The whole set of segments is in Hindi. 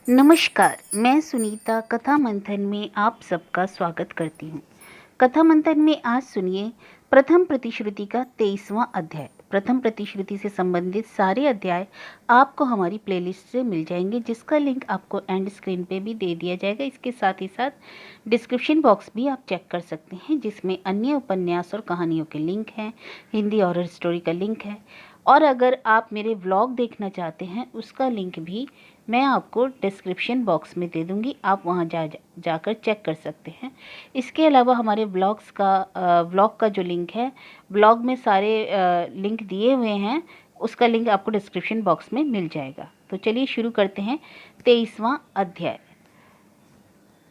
नमस्कार, मैं सुनीता कथा मंथन में आप सबका स्वागत करती हूँ। कथा मंथन में आज सुनिए प्रथम प्रतिश्रुति का 23वां अध्याय। प्रथम प्रतिश्रुति से संबंधित सारे अध्याय आपको हमारी प्लेलिस्ट से मिल जाएंगे, जिसका लिंक आपको एंड स्क्रीन पे भी दे दिया जाएगा। इसके साथ ही साथ डिस्क्रिप्शन बॉक्स भी आप चेक कर सकते हैं, जिसमें अन्य उपन्यास और कहानियों के लिंक हैं, हिंदी हॉरर स्टोरी का लिंक है। और अगर आप मेरे व्लॉग देखना चाहते हैं, उसका लिंक भी मैं आपको डिस्क्रिप्शन बॉक्स में दे दूंगी, आप वहां जाकर चेक कर सकते हैं। इसके अलावा हमारे व्लॉग का जो लिंक है, व्लॉग में सारे लिंक दिए हुए हैं, उसका लिंक आपको डिस्क्रिप्शन बॉक्स में मिल जाएगा। तो चलिए शुरू करते हैं 23वां अध्याय।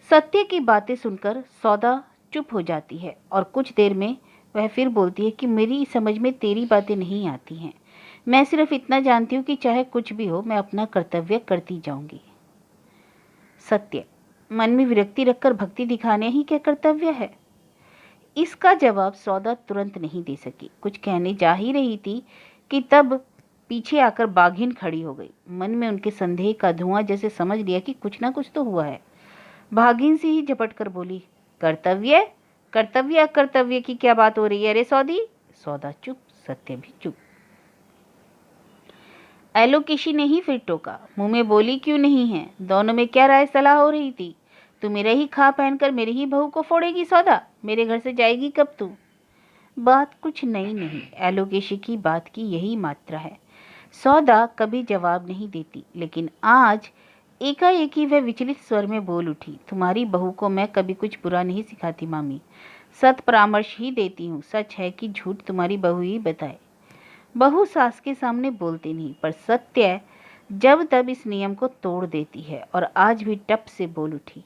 सत्य की बातें सुनकर सौदा चुप हो जाती है और कुछ देर में वह फिर बोलती है कि मेरी समझ में तेरी बातें नहीं आती हैं। मैं सिर्फ इतना जानती हूँ कि चाहे कुछ भी हो, मैं अपना कर्तव्य करती जाऊंगी। सत्य, मन में विरक्ति रखकर भक्ति दिखाने ही क्या कर्तव्य है? इसका जवाब सौदा तुरंत नहीं दे सकी। कुछ कहने जा ही रही थी कि तब पीछे आकर बाघिन खड़ी हो गई। मन में उनके संदेह का धुआं जैसे समझ लिया कि कुछ ना कुछ तो हुआ है। भागिन से ही झपट कर बोली, कर्तव्य कर्तव्य अकर्तव्य की क्या बात हो रही है रे सौदी? सौदा चुप, सत्य भी चुप। एलोकेशी ने ही फिर टोका, मुंह में बोली क्यों नहीं है? दोनों में क्या राय सलाह हो रही थी? तू मेरा ही खा पहनकर मेरी ही बहू को फोड़ेगी सौदा? मेरे घर से जाएगी कब तू? बात कुछ नई नहीं, एलोकेशी की बात की यही मात्रा है। सौदा कभी जवाब नहीं देती, लेकिन आज एकाएक ही वह विचलित स्वर में बोल उठी, तुम्हारी बहू को मैं कभी कुछ बुरा नहीं सिखाती मामी, सत परामर्श ही देती हूँ। सच है कि झूठ तुम्हारी बहू ही बताए। बहू सास के सामने बोलती नहीं, पर सत्य जब तब इस नियम को तोड़ देती है और आज भी टप से बोल उठी।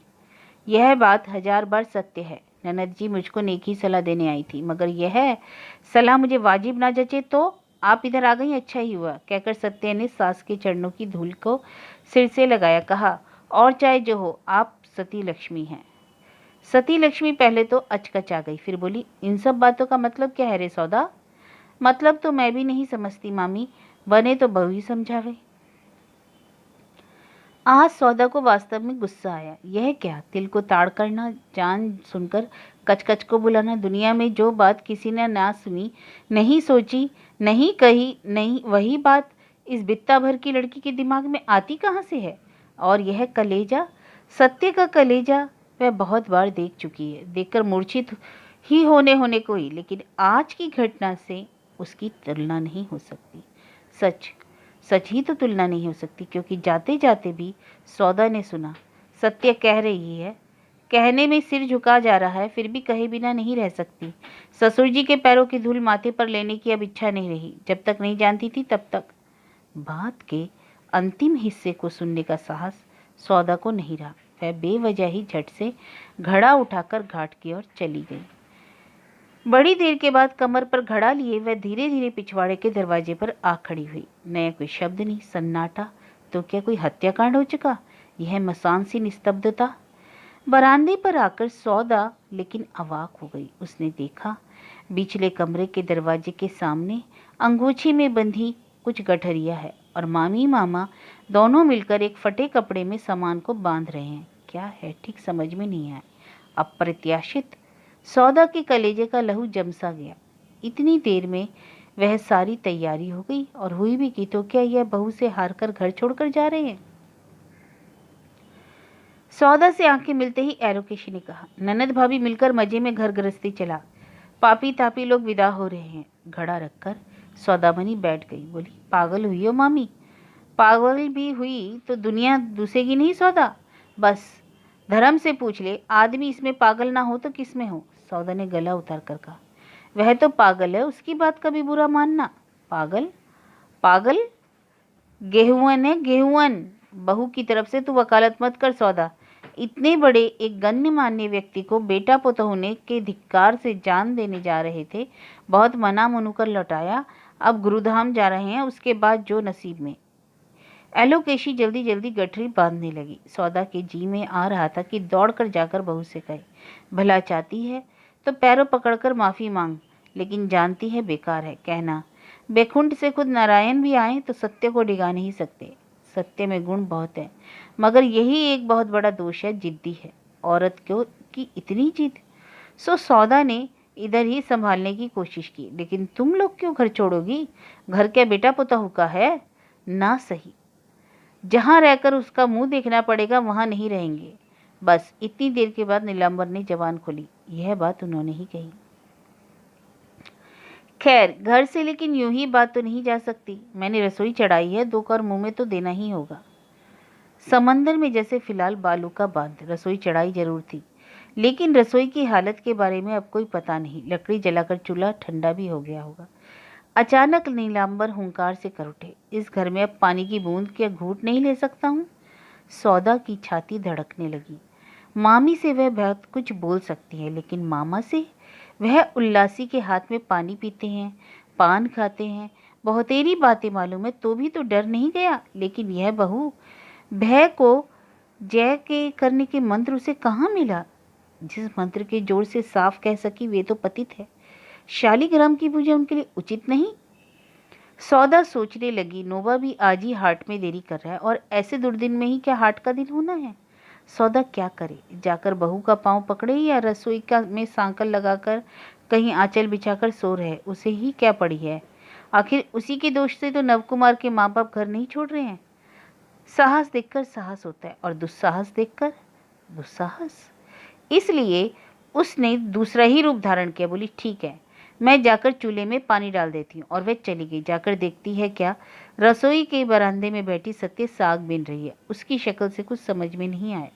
यह बात 1000 बार सत्य है। ननद जी मुझको नेकी सलाह देने आई थी, मगर यह सलाह मुझे वाजिब ना जचे तो आप इधर आ गई, अच्छा ही हुआ, कहकर सत्य ने सास के चरणों की धूल को सिर से लगाया। कहा, और चाहे जो हो, आप सती लक्ष्मी हैं। सती लक्ष्मी पहले तो अचकच आ गई, फिर बोली, इन सब बातों का मतलब क्या है रे सौदा? मतलब तो मैं भी नहीं समझती मामी, बने तो बहू ही समझावे। आज सौदा को वास्तव में गुस्सा आया। यह क्या, तिल को ताड़ करना, जान सुनकर कचकच को बुलाना। दुनिया में जो बात किसी ने ना सुनी, नहीं सोची, नहीं कही, नहीं वही बात इस बित्ता भर की लड़की के दिमाग में आती कहाँ से है? और यह कलेजा, सत्य का कलेजा, वह बहुत बार देख चुकी है, देखकर मूर्छित ही होने को ही, लेकिन आज की घटना से उसकी तुलना नहीं हो सकती। सच सच ही तो तुलना नहीं हो सकती, क्योंकि जाते जाते भी सौदा ने सुना, सत्य कह रही है, कहने में सिर झुका जा रहा है, फिर भी कहे बिना नहीं रह सकती। ससुर जी के पैरों की धूल माथे पर लेने की अब इच्छा नहीं रही, जब तक नहीं जानती थी तब तक। बात के अंतिम हिस्से को सुनने का साहस सौदा को नहीं रहा। वह बेवजह ही झट से घड़ा उठाकर घाट की ओर चली गई। बड़ी देर के बाद कमर पर घड़ा लिए वह धीरे धीरे पिछवाड़े के दरवाजे पर आ खड़ी हुई। नया कोई शब्द नहीं, सन्नाटा। तो क्या कोई हत्याकांड हो चुका? यह मसान सी निस्तब्धता। बरामदे पर आकर सौदा लेकिन अवाक हो गई। उसने देखा, पिछले कमरे के दरवाजे के सामने अंगूछी में बंधी कुछ गठरिया है और मामी मामा दोनों मिलकर एक फटे कपड़े में सामान को बांध रहे हैं। क्या है ठीक समझ में नहीं आया। अप्रत्याशित सौदा के कलेजे का लहू जमसा गया। इतनी देर में वह सारी तैयारी हो गई, और हुई भी की तो क्या यह बहू से हार कर घर छोड़कर जा रहे हैं? सौदा से आंखें मिलते ही एलोकेशी ने कहा, ननद भाभी मिलकर मजे में घर गृहस्थी चला, पापी तापी लोग विदा हो रहे हैं। घड़ा रखकर सौदा बनी बैठ गई, बोली, पागल हुई हो मामी? पागल भी हुई तो दुनिया दूसेगी नहीं सौदा। बस धर्म से पूछ ले, आदमी इसमें पागल ना हो तो किस में हो? सौदा ने गला उतार कर कहा, वह तो पागल है, उसकी बात कभी बुरा मानना। पागल? पागल गेहुअन है, गेहुअन। बहू की तरफ से तू वकालत मत कर सौदा। इतने बड़े एक गण्यमान्य व्यक्ति को बेटा पुतोह होने के धिक्कार से जान देने जा रहे थे, बहुत मना मनु कर लौटाया, अब गुरुधाम जा रहे हैं, उसके बाद जो नसीब में। एलोकेशी जल्दी जल्दी गठरी बांधने लगी। सौदा के जी में आ रहा था कि दौड़कर जाकर बहू से कहे, भला चाहती है तो पैरों पकड़कर माफी मांग, लेकिन जानती है बेकार है कहना। बेखुंड से खुद नारायण भी आए तो सत्य को डिगा नहीं सकते। सत्य में गुण बहुत है, मगर यही एक बहुत बड़ा दोष है, जिद्दी है। औरत क्यों की इतनी जिद। सो सौदा ने इधर ही संभालने की कोशिश की। लेकिन तुम लोग क्यों घर छोड़ोगी? घर क्या बेटा पोता का है? ना सही, जहां रहकर उसका मुंह देखना पड़ेगा वहां नहीं रहेंगे। बस इतनी देर के बाद नीलांबर ने जबान खोली। यह बात उन्होंने ही कही। खैर, घर से लेकिन यूं ही बात तो नहीं जा सकती। मैंने रसोई चढ़ाई है, 2 कौर मुंह में तो देना ही होगा। समंदर में जैसे फिलहाल बालू का बांध, रसोई चढ़ाई जरूर थी, लेकिन रसोई की हालत के बारे में अब कोई पता नहीं। लकड़ी जलाकर चूल्हा ठंडा भी हो गया होगा। अचानक नीलांबर हुंकार से कर उठे। इस घर में अब पानी की बूंद क्या घूंट नहीं ले सकता हूँ? सौदा की छाती धड़कने लगी। मामी से वह बहुत कुछ बोल सकती है, लेकिन मामा से? वह उल्लासी के हाथ में पानी पीते हैं, पान खाते हैं, बहुतेरी बातें मालूम है, तो भी तो डर नहीं गया। लेकिन यह बहू, भय को जय के करने के मंत्र उसे कहाँ मिला? जिस मंत्र के जोर से साफ कह सकी वे तो पतित है। शालीग्राम की पूजा उनके लिए उचित नहीं। सौदा सोचने लगी, नोबा भी आज ही हाट में देरी कर रहा है, और ऐसे दुर्दिन में ही क्या हाट का दिन होना है? सौदा क्या करे? जाकर बहू का पांव पकड़े या रसोई का में सांकल लगाकर कहीं आंचल बिछाकर सो रहे? उसे ही क्या पड़ी है? आखिर उसी के दोष से तो नवकुमार के माँ बाप घर नहीं छोड़ रहे हैं। साहस देखकर साहस होता है, और दुस्साहस देखकर दुस्साहस। इसलिए उसने दूसरा ही रूप धारण किया। बोली, ठीक है, मैं जाकर चूल्हे में पानी डाल देती हूँ। और वह चली गई। जाकर देखती है क्या, रसोई के बरामदे में बैठी सत्य साग बीन रही है। उसकी शक्ल से कुछ समझ में नहीं आया।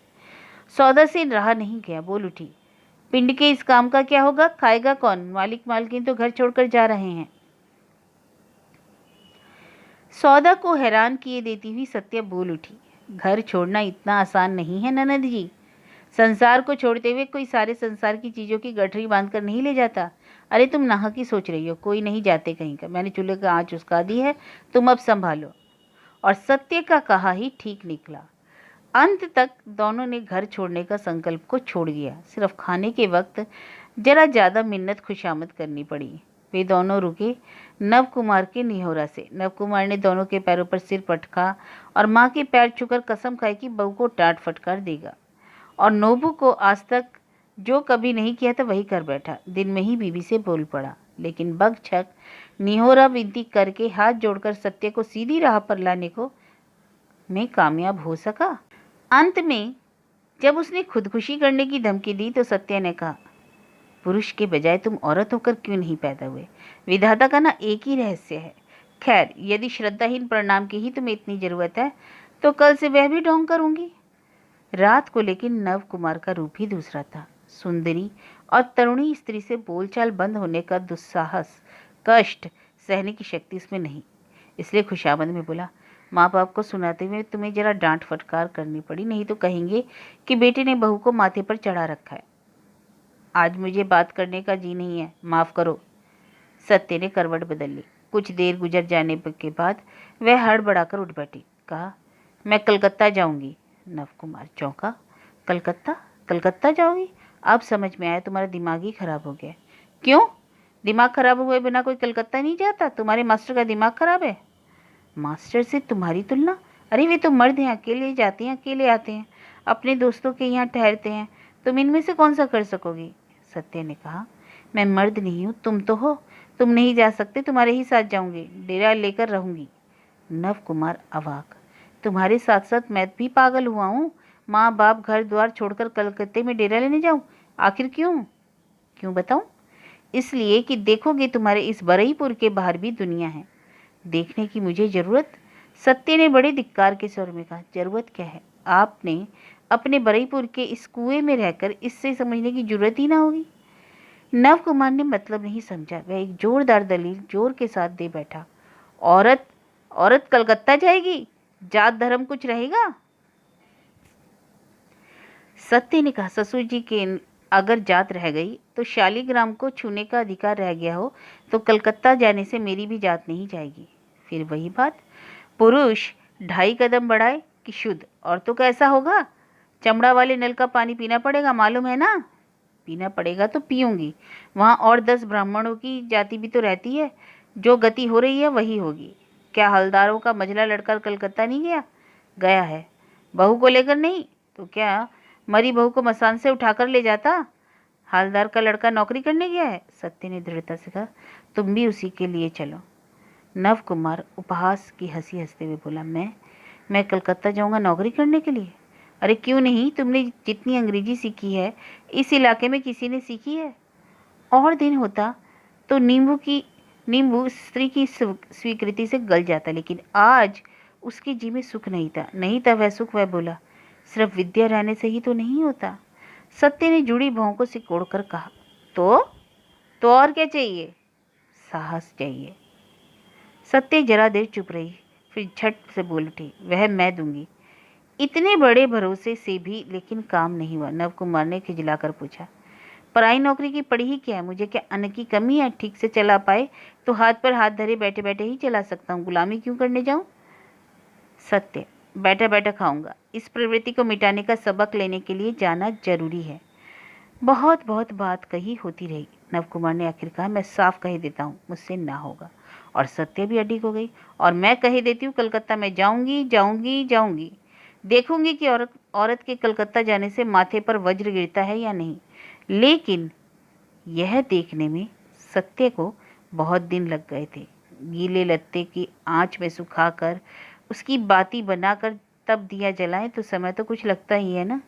सौदा से रहा नहीं गया, बोल उठी, पिंड के इस काम का क्या होगा? खाएगा कौन? मालिक मालकिन तो घर छोड़कर जा रहे हैं। सौदा को हैरान किए देती हुई सत्य बोल उठी, घर छोड़ना इतना आसान नहीं है ननद जी। संसार को छोड़ते हुए कोई सारे संसार की चीजों की गठरी बांधकर नहीं ले जाता। अरे तुम नाहक ही सोच रही हो, कोई नहीं जाते कहीं का। मैंने चूल्हे का आंच उसका दी है, तुम अब संभालो। और सत्य का कहा ही ठीक निकला। अंत तक दोनों ने घर छोड़ने का संकल्प को छोड़ दिया। सिर्फ खाने के वक्त जरा ज्यादा मिन्नत खुशामद करनी पड़ी। वे दोनों रुके नवकुमार के निहोरा से। नवकुमार ने दोनों के पैरों पर सिर पटका और माँ के पैर छूकर कसम खाई कि बहू को डांट फटकार देगा। और नोबू को आज तक जो कभी नहीं किया था वही कर बैठा। दिन में ही बीवी से बोल पड़ा, लेकिन बकछक निहोरा विनती करके हाथ जोड़कर सत्य को सीधी राह पर लाने को में कामयाब हो सका। अंत में जब उसने खुदकुशी करने की धमकी दी तो सत्य ने कहा, पुरुष के बजाय तुम औरत होकर क्यों नहीं पैदा हुए? विधाता का ना एक ही रहस्य है। खैर, यदि श्रद्धाहीन प्रणाम की ही तुम्हें इतनी जरूरत है तो कल से वह भी ढोंग करूंगी। रात को लेकिन नव कुमार का रूप ही दूसरा था। सुंदरी और तरुणी स्त्री से बोलचाल बंद होने का दुस्साहस, कष्ट सहने की शक्ति उसमें नहीं। इसलिए खुशामद में बोला, माँ बाप को सुनाते हुए तुम्हें जरा डांट फटकार करनी पड़ी, नहीं तो कहेंगे कि बेटे ने बहू को माथे पर चढ़ा रखा है। आज मुझे बात करने का जी नहीं है, माफ करो। सत्य ने करवट बदल ली। कुछ देर गुजर जाने के बाद वह हड़बड़ाकर उठ बैठी। कहा, मैं कलकत्ता जाऊंगी। नवकुमार चौंका। कलकत्ता? कलकत्ता जाओगी? अब समझ में आया, तुम्हारा दिमाग ही खराब हो गया। क्यों? दिमाग खराब हुए बिना कोई कलकत्ता नहीं जाता? तुम्हारे मास्टर का दिमाग खराब है? मास्टर से तुम्हारी तुलना? अरे वे तो मर्द हैं, अकेले जाते हैं, अकेले आते हैं, अपने दोस्तों के यहाँ ठहरते हैं। तुम इनमें से कौन सा कर सकोगी? सत्य ने कहा, मैं मर्द नहीं हूँ, तुम तो हो। तुम नहीं जा सकते, तुम्हारे ही साथ जाऊंगी, डेरा लेकर रहूंगी। नव कुमार अवाक। तुम्हारे साथ साथ मैं भी पागल हुआ हूँ? माँ बाप घर द्वार छोड़कर कलकत्ते में डेरा लेने जाऊं? आखिर क्यों? क्यों बताऊं? इसलिए कि देखोगे तुम्हारे इस बरईपुर के बाहर भी दुनिया है, देखने की मुझे जरूरत। सत्य ने बड़े धिक्कार के स्वर में कहा, जरूरत क्या है? आपने अपने बरईपुर के इस कुएं में रहकर इससे समझने की जरूरत ही ना होगी। नव कुमार ने मतलब नहीं समझा। वह एक जोरदार दलील जोर के साथ दे बैठा। औरत औरत कलकत्ता जाएगी? जात धर्म कुछ रहेगा? सत्य ने कहा, ससुर जी के अगर जात रह गई तो शालीग्राम को छूने का अधिकार रह गया हो तो कलकत्ता जाने से मेरी भी जात नहीं जाएगी। फिर वही बात, पुरुष 2.5 कदम बढ़ाए कि शुद्ध। औरतों का ऐसा होगा? चमड़ा वाले नल का पानी पीना पड़ेगा, मालूम है ना? पीना पड़ेगा तो पीऊंगी। वहाँ और 10 ब्राह्मणों की जाति भी तो रहती है। जो गति हो रही है वही होगी। क्या हलदारों का मजला लड़कर कलकत्ता नहीं गया? गया है। बहू को लेकर नहीं तो क्या मरी बहू को मसान से उठाकर ले जाता? हालदार का लड़का नौकरी करने गया है। सत्य ने दृढ़ता से कहा। तुम भी उसी के लिए चलो। नव कुमार उपहास की हंसी हंसते हुए बोला, मैं कलकत्ता जाऊंगा नौकरी करने के लिए? अरे क्यों नहीं, तुमने जितनी अंग्रेजी सीखी है इस इलाके में किसी ने सीखी है? और दिन होता तो नींबू स्त्री की स्वीकृति से गल जाता, लेकिन आज उसके जी में सुख नहीं था वह सुख। वह बोला, सिर्फ विद्या रहने से ही तो नहीं होता। सत्य ने जुड़ी भौं को सिकोड़कर कहा, तो और क्या चाहिए? साहस चाहिए। सत्य जरा देर चुप रही, फिर झट से बोल उठी, वह मैं दूंगी। इतने बड़े भरोसे से भी लेकिन काम नहीं हुआ। नव कुमार ने खिजलाकर पूछा, पराई नौकरी की पड़ी ही क्या है? मुझे क्या अन्न की कमी है? ठीक से चला पाए तो हाथ पर हाथ धरे बैठे बैठे ही चला सकता हूँ, गुलामी क्यों करने जाऊं? सत्य, बैठा बैठा खाऊंगा। इस प्रवृत्ति को मिटाने का सबक लेने के लिए जाना जरूरी है। बहुत बहुत बात कही होती रही। नव कुमार ने आखिर कहा, मैं साफ कह देता हूँ, मुझसे ना होगा। और सत्य भी अडिग हो गई। और मैं कह देती हूँ, कलकत्ता में जाऊंगी जाऊंगी जाऊंगी। देखूंगी कि औरत के कलकत्ता जाने से माथे पर वज्र गिरता है या नहीं। लेकिन यह देखने में सत्य को बहुत दिन लग गए थे। गीले लत्ते की आंच में सुखाकर उसकी बाती बनाकर तब दिया जलाएं तो समय तो कुछ लगता ही है ना।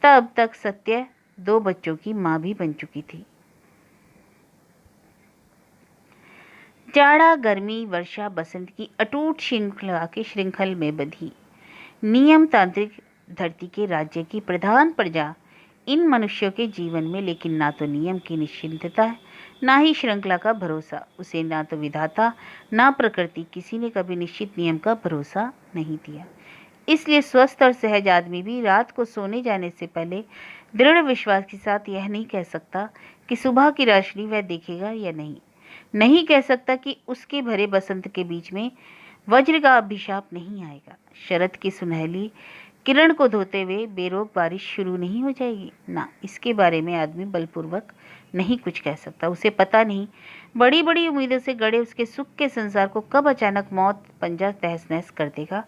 तब तक सत्य 2 बच्चों की मां भी बन चुकी थी। जाड़ा, गर्मी, वर्षा, बसंत की अटूट श्रृंखला के श्रृंखल में बंधी नियम तांत्रिक धरती के राज्य की प्रधान प्रजा इन मनुष्यों के जीवन में लेकिन ना तो नियम की निश्चिंतता है, ना ही श्रृंखला का भरोसा। उसे ना तो विधाता ना प्रकृति, किसी ने कभी निश्चित नियम का भरोसा नहीं दिया। इसलिए स्वस्थ और सहज आदमी भी रात को सोने जाने से पहले दृढ़ विश्वास के साथ यह नहीं कह सकता कि सुबह की रोशनी वह देखेगा या नहीं कह सकता कि उसके भरे बसंत के बीच में वज्र का अभिशाप नहीं आएगा। शरद की सुनहली किरण को धोते हुए बेरोक बारिश शुरू नहीं हो जाएगी ना। इसके बारे में आदमी बलपूर्वक नहीं कुछ कह सकता। उसे पता नहीं बड़ी बड़ी उम्मीदों से गड़े उसके सुख के संसार को कब अचानक मौत पंजा तहस नहस कर देगा।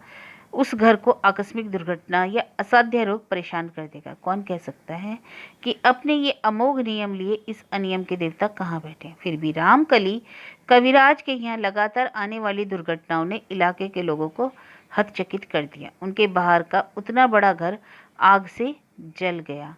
उस घर को आकस्मिक दुर्घटना या असाध्य रोग परेशान कर देगा। कौन कह सकता है कि अपने ये अमोघ नियम लिए इस अनियम के देवता कहाँ बैठे? फिर भी रामकली कविराज के यहाँ लगातार आने वाली दुर्घटनाओं ने इलाके के लोगों को हतचकित कर दिया। उनके बाहर का उतना बड़ा घर आग से जल गया।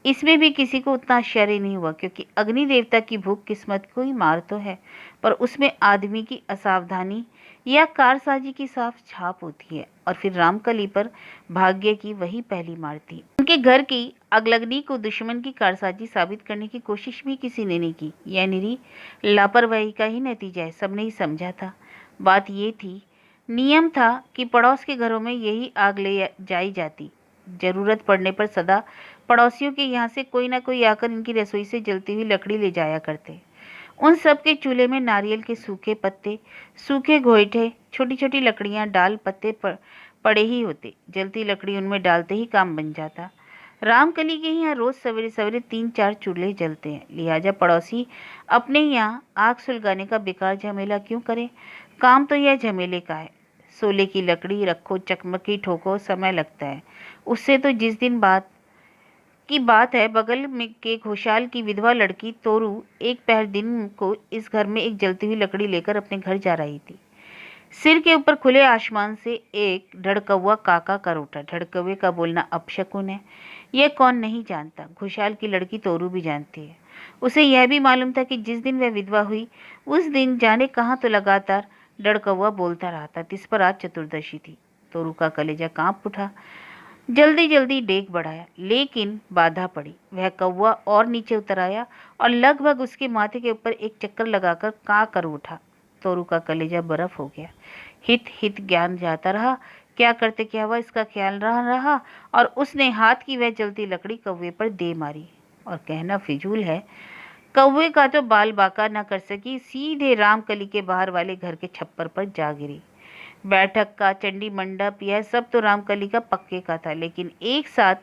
इसमें भी किसी को उतना आश्चर्य नहीं हुआ, क्योंकि अग्नि देवता की भूख किस्मत को ही मार तो है, पर उसमें आदमी की असावधानी या कारसाजी की साफ छाप होती है। और फिर रामकली पर भाग्य की वही पहली मार थी। उनके घर की अगलग्नी को दुश्मन की कारसाजी साबित करने की कोशिश भी किसी ने नहीं की। यह निरी लापरवाही का ही नतीजा है, सबने ही समझा था। बात ये थी, नियम था कि पड़ोस के घरों में यही आग ले जाई जाती। जरूरत पड़ने पर सदा पड़ोसियों के यहाँ से कोई ना कोई आकर इनकी रसोई से जलती हुई लकड़ी ले जाया करते। उन सब के चूल्हे में नारियल के सूखे पत्ते, सूखे गोईठे, छोटी छोटी लकड़ियां, डाल पत्ते पड़े ही होते। जलती लकड़ी उनमें डालते ही काम बन जाता। रामकली के यहाँ रोज सवेरे सवेरे 3-4 चूल्हे जलते हैं, लिहाजा पड़ोसी अपने यहाँ आग सुलगाने का बेकार झमेला क्यों करे? काम तो यह झमेले का है। सोले की लकड़ी रखो, चकमकी ठोको, समय लगता है। उससे तो जिस दिन बात है, बगल में के घोषाल की विधवा लड़की तोरू एक पहर दिन को इस घर में एक जलती हुई लकड़ी लेकर अपने घर जा रही थी। सिर के ऊपर खुले आसमान से एक ढड़कौआ काका कर उठा। ढड़कौए का बोलना अपशकुन है, यह कौन नहीं जानता। घोषाल की लड़की तोरू भी जानती है। उसे यह भी मालूम था कि जिस दिन वह विधवा हुई उस दिन जाने कहाँ तो लगातार ढड़कौआ बोलता रहा था। तिस पर आज चतुर्दशी थी। तोरू का कलेजा कांप उठा। जल्दी जल्दी डेग बढ़ाया, लेकिन बाधा पड़ी। वह कौवा और नीचे उतर आया और लगभग उसके माथे के ऊपर एक चक्कर लगाकर kaa कर उठा। तोरू का कलेजा बर्फ हो गया। हित हित ज्ञान जाता रहा। क्या करते क्या हुआ इसका ख्याल रहा और उसने हाथ की वह जलती लकड़ी कौवे पर दे मारी। और कहना फिजूल है, कौवे का तो बाल बाका न कर सकी, सीधे रामकली के बाहर वाले घर के छप्पर पर जा गिरी। बैठक का चंडी मंडप यह सब तो रामकली का पक्के का था, लेकिन एक साथ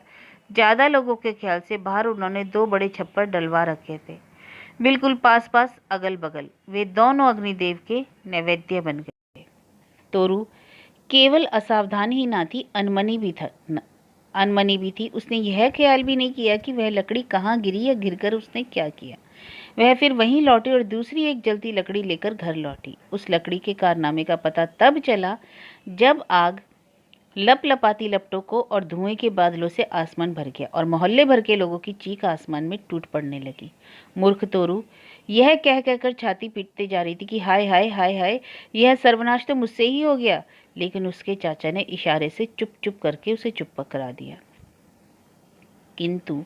ज्यादा लोगों के ख्याल से बाहर उन्होंने 2 बड़े छप्पर डलवा रखे थे, बिल्कुल पास पास अगल बगल। वे दोनों अग्निदेव के नैवेद्य बन गए। तोरू केवल असावधान ही ना थी, अनमनी भी थी। उसने यह ख्याल भी नहीं किया कि वह लकड़ी कहाँ गिरी या गिरकर उसने क्या किया। वह फिर वहीं लौटी और दूसरी एक जलती लकड़ी लेकर घर लौटी। उस लकड़ी के कारनामे का पता तब चला जब आग लपलपाती लपटों और धुएं के बादलों से आसमान भर गया और मोहल्ले भर के लोगों की चीख आसमान में टूट पड़ने लगी। मूर्ख तोरू, यह कह कहकर छाती पीटते जा रही थी कि हाय हाय हाय हाय, यह सर्वनाश तो मुझसे ही हो गया। लेकिन उसके चाचा ने इशारे से चुप चुप करके उसे चुप करा दिया। किंतु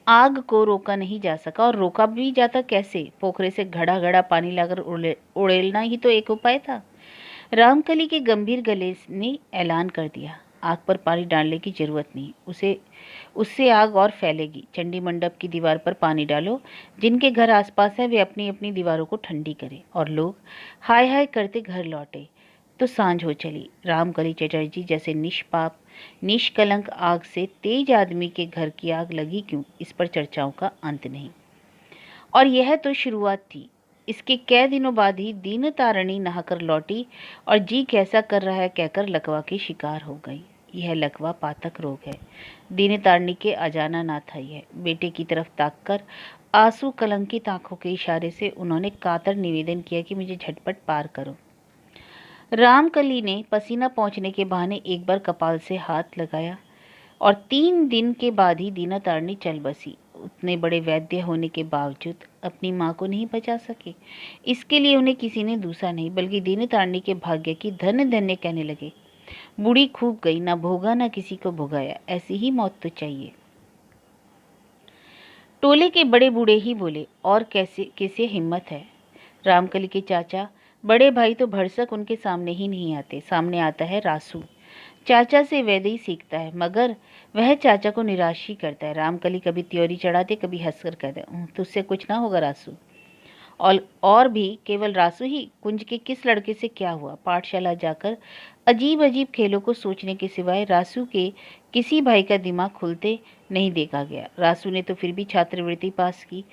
आग को रोका नहीं जा सका, और रोका भी जाता कैसे? पोखरे से घड़ा घड़ा पानी लाकर उड़ेलना ही तो एक उपाय था। रामकली के गंभीर गले ने ऐलान कर दिया, आग पर पानी डालने की जरूरत नहीं, उससे आग और फैलेगी। चंडी मंडप की दीवार पर पानी डालो। जिनके घर आसपास है वे अपनी अपनी दीवारों को ठंडी करें। और लोग हाय हाय करते घर लौटे तो सांझ हो चली। रामकली चटर्जी जैसे निष्पाप निष्कलंक आग से तेज आदमी के घर की आग लगी क्यों, इस पर चर्चाओं का अंत नहीं। और यह तो शुरुआत थी। इसके कई दिनों बाद ही दीन तारणी नहाकर लौटी और जी कैसा कर रहा है कहकर लकवा की शिकार हो गई। यह लकवा पातक रोग है। दीन तारणी के अजाना ना था यह। बेटे की तरफ ताककर आंसू कलंकित आंखों के इशारे से उन्होंने कातर निवेदन किया कि मुझे झटपट पार करो। रामकली ने पसीना पहुंचने के बहाने एक बार कपाल से हाथ लगाया और 3 दिन के बाद ही दीना तारणी चल बसी। उतने बड़े वैद्य होने के बावजूद अपनी माँ को नहीं बचा सके। इसके लिए उन्हें किसी ने दूसरा नहीं बल्कि दीना तारणी के भाग्य की धन्य धन्य कहने लगे। बूढ़ी खूब गई, ना भोगा ना किसी को भोगाया, ऐसी ही मौत तो चाहिए। टोले के बड़े बूढ़े ही बोले, और कैसे हिम्मत है। रामकली के चाचा बड़े भाई तो भरसक उनके सामने ही नहीं आते। सामने आता है रासू। चाचा से वैद्य ही सीखता है, मगर वह चाचा को निराश ही करता है। रामकली कभी त्योरी चढ़ाते, कभी हंसकर कहते, तुझसे कुछ ना होगा रासू। और भी केवल रासू ही, कुंज के किस लड़के से क्या हुआ। पाठशाला जाकर अजीब अजीब खेलों को सोचने के सिवाय रासू के किसी भाई का दिमाग खुलते नहीं देखा गया। रासू ने तो फिर भी छात्रवृत्ति पास की।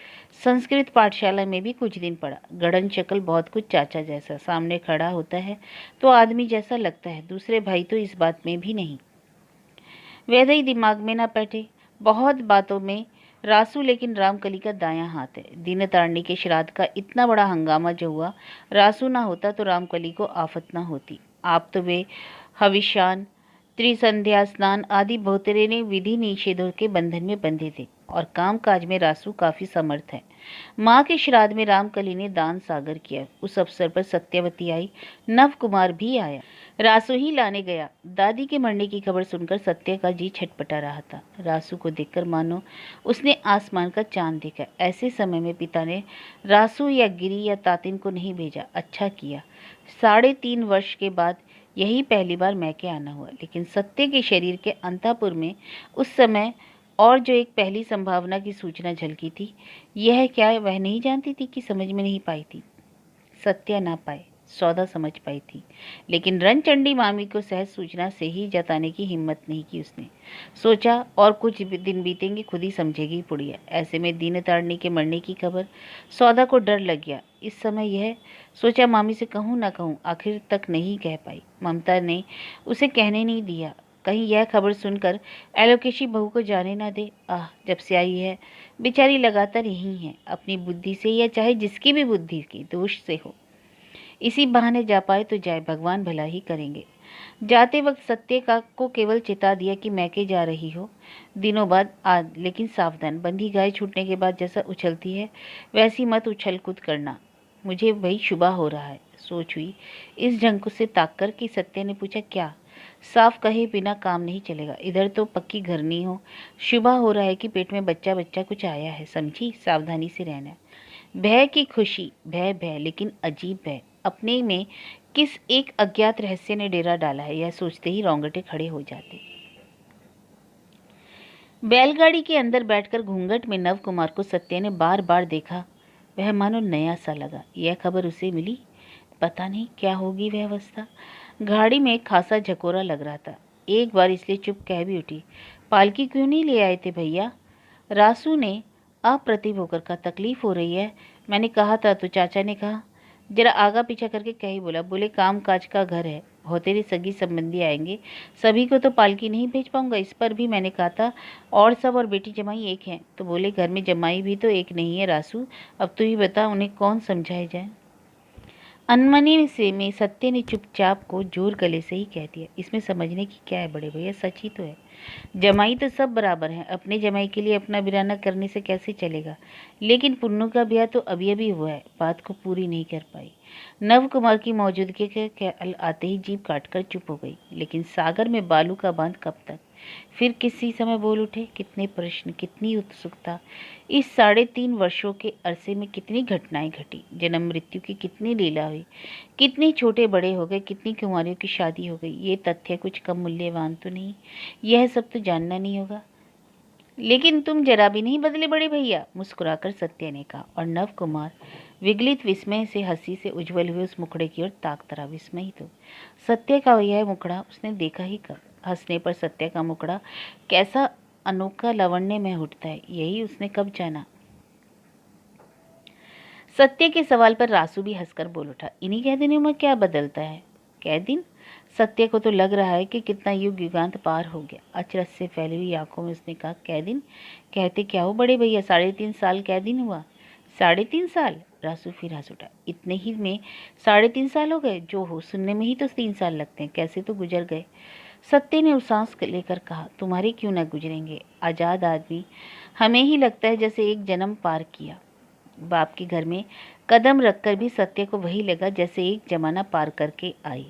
संस्कृत पाठशाला में भी कुछ दिन पढ़ा। गड़न शक्ल बहुत कुछ चाचा जैसा, सामने खड़ा होता है तो आदमी जैसा लगता है। दूसरे भाई तो इस बात में भी नहीं। वैद्य ही दिमाग में ना बैठे बहुत बातों में रासू, लेकिन रामकली का दायां हाथ है। दीन तारणी के श्राद्ध का इतना बड़ा हंगामा जो हुआ, रासू ना होता तो रामकली को आफत ना होती। आप तो वे हविष्यान, त्रिसंध्या स्नान आदि बहुतेरे ने विधि निषेधों के बंधन में बंधे थे, और काम काज में रासू काफी समर्थ है। माँ के श्राद्ध में रामकली ने दान सागर किया। उस अवसर पर सत्यवती आई, नव कुमार भी आया। रासू ही लाने गया। दादी के मरने की खबर सुनकर सत्य का जी छटपटा रहा था। रासू को देखकर मानो उसने आसमान का चांद देखा। ऐसे समय में पिता ने रासू या गिरी या तातिन को नहीं भेजा। अच्छा किया। 3.5 वर्ष के बाद यही पहली बार मैके आना हुआ। लेकिन सत्य के शरीर के अंतःपुर में उस समय और जो एक पहली संभावना की सूचना झलकी थी, यह क्या वह नहीं जानती थी कि समझ में नहीं पाई थी। सत्य ना पाए, सौदा समझ पाई थी, लेकिन रणचंडी मामी को सहज सूचना से ही जताने की हिम्मत नहीं की। उसने सोचा और कुछ दिन बीतेंगे, खुद ही समझेगी पुड़िया। ऐसे में दीन तारणी के मरने की खबर, सौदा को डर लग गया। इस समय यह सोचा मामी से कहूँ ना कहूँ, आखिर तक नहीं कह पाई। ममता ने उसे कहने नहीं दिया, कहीं यह खबर सुनकर एलोकेशी बहू को जाने ना दे। जब से आई है बेचारी लगातार यही है, अपनी बुद्धि से या चाहे जिसकी भी बुद्धि की दोष से हो। इसी बहाने जा पाए तो जाए, भगवान भला ही करेंगे। जाते वक्त सत्य का को केवल चिता दिया कि मैके जा रही हो, दिनों बाद लेकिन सावधान, बंधी गाय छूटने के बाद जैसा उछलती है वैसी मत उछल कूद करना। मुझे वही शुबा हो रहा है। सोच हुई इस ढंग से ताक कर कि सत्य ने पूछा, क्या? साफ कहे बिना काम नहीं चलेगा। इधर तो पक्की घरनी हो, शुबा हो रहा है कि पेट में बच्चा बच्चा कुछ आया है। समझी, सावधानी से रहना। भय की खुशी, भय भय लेकिन अजीब भय। अपने में किस एक अज्ञात रहस्य ने डेरा डाला है, यह सोचते ही रोंगटे खड़े हो जाते। बैलगाड़ी के अंदर बैठकर घूंघट में नव कुमार को सत्य ने बार बार देखा। वह मानो नया सा लगा। यह खबर उसे मिली, पता नहीं क्या होगी वह अवस्था। गाड़ी में खासा झकोरा लग रहा था। एक बार इसलिए चुप कह भी उठी, पालकी क्यों नहीं ले आए थे भैया? रासू ने अप्रतिभ होकर कहा, तकलीफ हो रही है, मैंने कहा था तो चाचा ने कहा। जरा आगा पीछा करके क्या ही बोला। बोले काम काज का घर है, तेरे सगी संबंधी आएंगे, सभी को तो पालकी नहीं भेज पाऊंगा। इस पर भी मैंने कहा था और सब और बेटी जमाई एक हैं। तो बोले घर में जमाई भी तो एक नहीं है रासू, अब तू ही बता उन्हें कौन समझाए जाए। अनमने से में सत्य ने चुपचाप को जोर गले से ही कह दिया, इसमें समझने की क्या है बड़े भैया, सच ही तो है। जमाई तो सब बराबर हैं, अपने जमाई के लिए अपना बिराना करने से कैसे चलेगा। लेकिन पुन्नू का ब्याह तो अभी अभी हुआ है, बात को पूरी नहीं कर पाई। नव कुमार की मौजूदगी के ख्याल आते ही जीभ काटकर चुप हो गई। लेकिन सागर में बालू का बांध कब तक। फिर किसी समय बोल उठे। कितने प्रश्न, कितनी उत्सुकता। इस 3.5 वर्षों के अरसे में कितनी घटनाएं घटी, जन्म मृत्यु की कितनी लीला हुई, कितने छोटे बड़े हो गए, कितनी कुंवारियों की शादी हो गई। ये तथ्य कुछ कम मूल्यवान तो नहीं, यह सब तो जानना नहीं होगा। लेकिन तुम जरा भी नहीं बदले बड़े भैया, मुस्कुराकर सत्य ने कहा। और नव कुमार विगलित विस्मय से हंसी से उज्जवल हुए उस मुखड़े की ओर ताकता रहा। विस्मय तो सत्य का यह मुखड़ा उसने देखा ही कब। हंसने पर सत्य का मुखड़ा कैसा अनोखा लावण्य में उठता है, यही उसने कब जाना। सत्य के सवाल पर रासू भी हंसकर बोल उठा, इन्हीं कह दिनों में क्या बदलता है। कह दिन। सत्य को तो लग रहा है कि कितना युग युगांत पार हो गया। अचरज से फैली हुई आंखों में उसने कहा, कह दिन कहते क्या हो बड़े भैया, 3.5 साल कह दिन हुआ। 3.5 साल। रासू फिर हंस उठा, इतने ही में 3.5 साल हो गए। जो हो, सुनने में ही तो 3 साल लगते हैं, कैसे तो गुजर गए। सत्य ने सांस लेकर कहा, तुम्हारे क्यों न गुजरेंगे। आजाद आदमी हमें ही लगता है जैसे एक जन्म पार किया। बाप के घर में कदम रखकर भी सत्य को वही लगा जैसे एक जमाना पार करके आई।